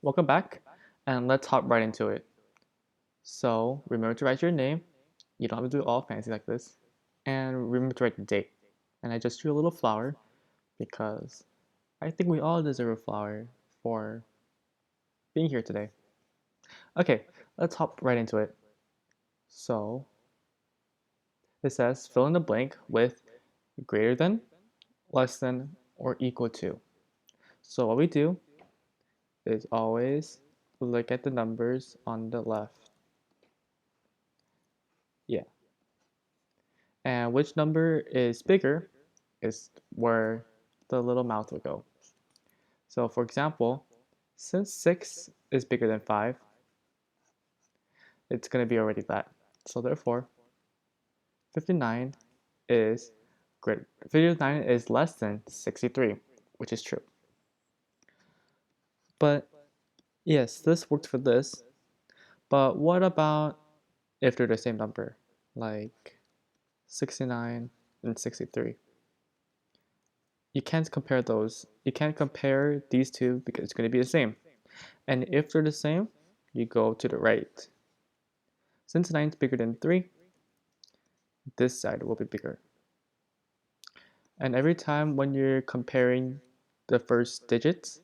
Welcome back, and let's hop right into it. So, remember to write your name. You don't have to do it all fancy like this. And remember to write the date. And I just drew a little flower because I think we all deserve a flower for being here today. Okay, let's hop right into it. So, it says fill in the blank with greater than, less than, or equal to. So, what we do is always look at the numbers on the left. Yeah. And which number is bigger is where the little mouth will go. So for example, since 6 is bigger than 5, it's going to be already that. So therefore, 59 is greater. 59 is less than 63, which is true. But yes, this worked for this. But what about if they're the same number, like 69 and 63? You can't compare those. You can't compare these two because it's going to be the same. And if they're the same, you go to the right. Since 9 is bigger than 3, this side will be bigger. And every time when you're comparing the first digits,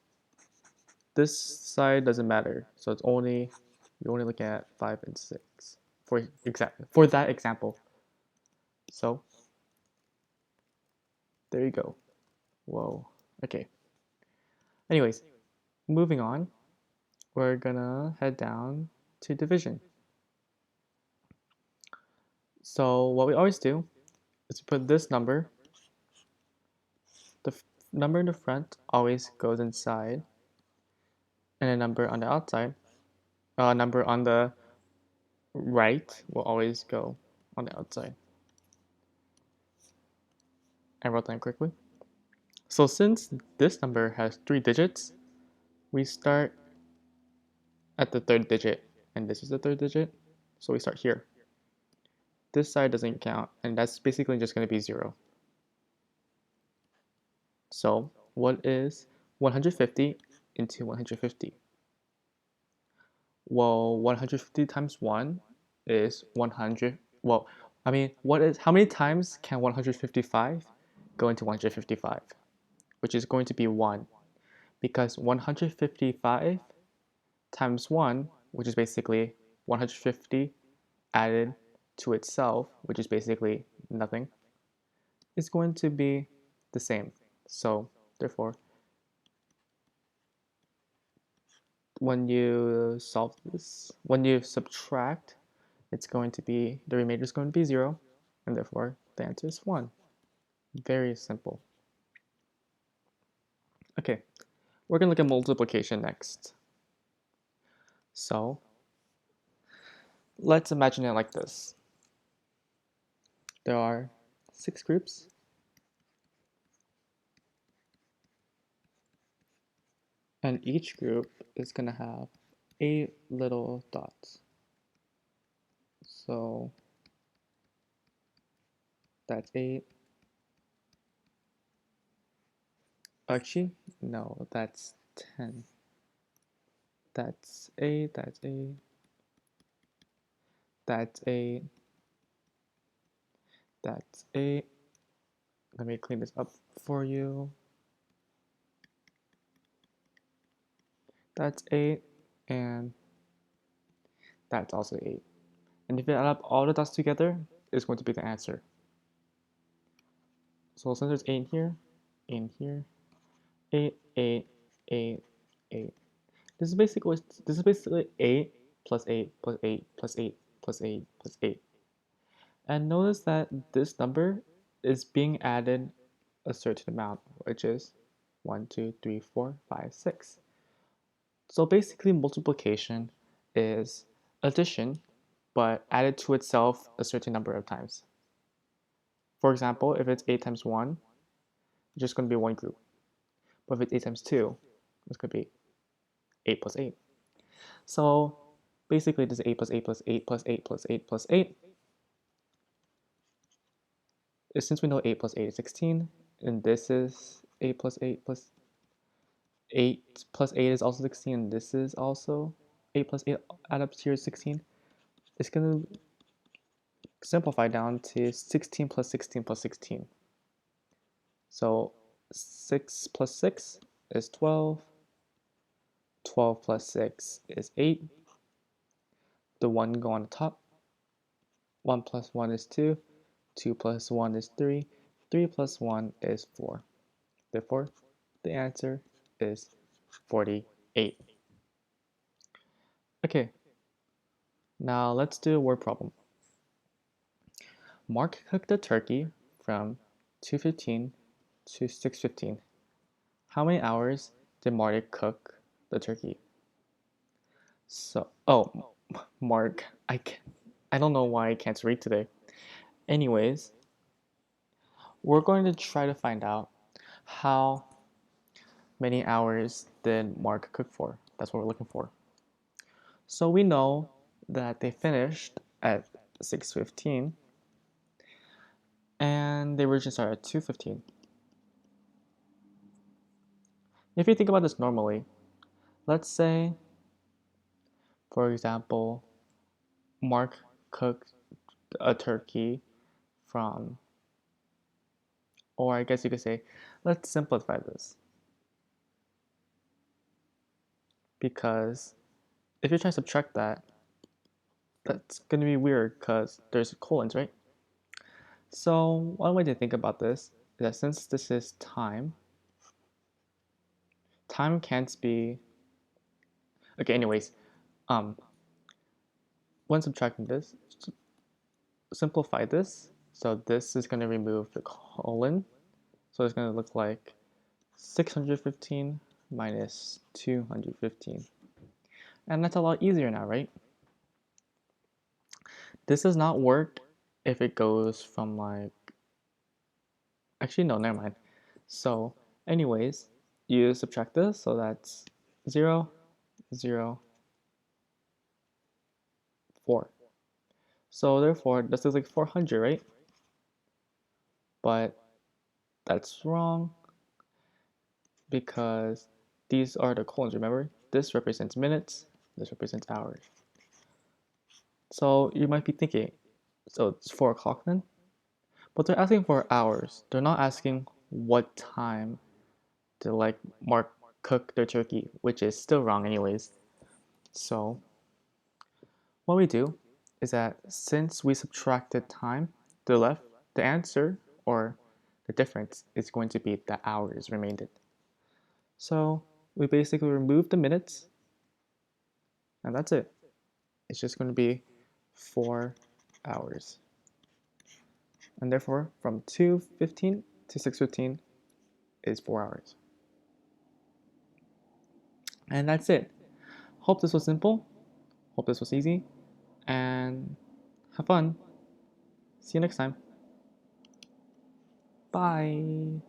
this side doesn't matter. So it's only you're only looking at 5 and 6 for that example. So there you go. Whoa. Okay. Anyways, moving on, we're gonna head down to division. So what we always do is put this number. The number in the front always goes inside, and a number on the outside, number on the right will always go on the outside. I wrote that quickly. So since this number has 3 digits, we start at the third digit, and this is the third digit, so we start here. This side doesn't count, and that's basically just going to be 0. So what is 150 into 150? Well, 150 times 1 is 100. Well, how many times can 155 go into 155? Which is going to be 1. Because 155 times 1, which is basically 150 added to itself, which is basically nothing, is going to be the same. So, therefore, when you solve this, when you subtract, the remainder is going to be 0, and therefore the answer is 1. Very simple. Okay, we're going to look at multiplication next. So let's imagine it like this. There are 6 groups, and each group is going to have 8 little dots. So that's 8. Actually, no, that's 10. That's 8, that's 8. That's 8. That's 8. Let me clean this up for you. That's 8, and that's also 8. And if you add up all the dots together, it's going to be the answer. So since there's 8 in here, 8, 8, 8, 8. This is basically 8 plus 8 plus 8 plus 8 plus 8 plus 8. And notice that this number is being added a certain amount, which is 1, 2, 3, 4, 5, 6. So basically multiplication is addition, but added to itself a certain number of times. For example, if it's 8 times 1, it's just going to be one group. But if it's 8 times 2, it's going to be 8 plus 8. So basically this is 8 plus 8 plus 8 plus 8 plus 8 plus 8. Since we know 8 plus 8 is 16, and this is 8 plus 8 plus 8 plus 8 is also 16, and this is also 8 plus 8 add up to your 16. It's going to simplify down to 16 plus 16 plus 16. So 6 plus 6 is 12. 12 plus 6 is 8. The 1 go on the top. 1 plus 1 is 2. 2 plus 1 is 3. 3 plus 1 is 4. Therefore, the answer is 48. Okay, now let's do a word problem. Mark cooked the turkey from 2:15 to 6:15. How many hours did Marty cook the turkey? So, Mark, I don't know why I can't read today. Anyways, we're going to try to find out how many hours did Mark cook for. That's what we're looking for. So we know that they finished at 6:15 and they originally started at 2:15. If you think about this normally, let's say, for example, Mark cooked a turkey from, or I guess you could say, let's simplify this. Because if you try to subtract that, that's going to be weird because there's colons, right? So one way to think about this is that since this is time can't be, okay, anyways, when subtracting this, simplify this. So this is going to remove the colon. So it's going to look like 615 minus 215. And that's a lot easier now, right? This does not work if it goes from like, actually no, never mind. So anyways, you subtract this, so that's 0, 0, 4. So therefore, this is like 400, right? But that's wrong because these are the colons, remember? This represents minutes, this represents hours. So you might be thinking, so it's 4 o'clock then? But they're asking for hours. They're not asking what time to like Mark cook their turkey, which is still wrong anyways. So what we do is that since we subtracted time to the left, the answer or the difference is going to be the hours remaining. So we basically remove the minutes and that's it. It's just going to be 4 hours. And therefore from 2:15 to 6:15 is 4 hours. And that's it. Hope this was simple. Hope this was easy. And have fun. See you next time. Bye.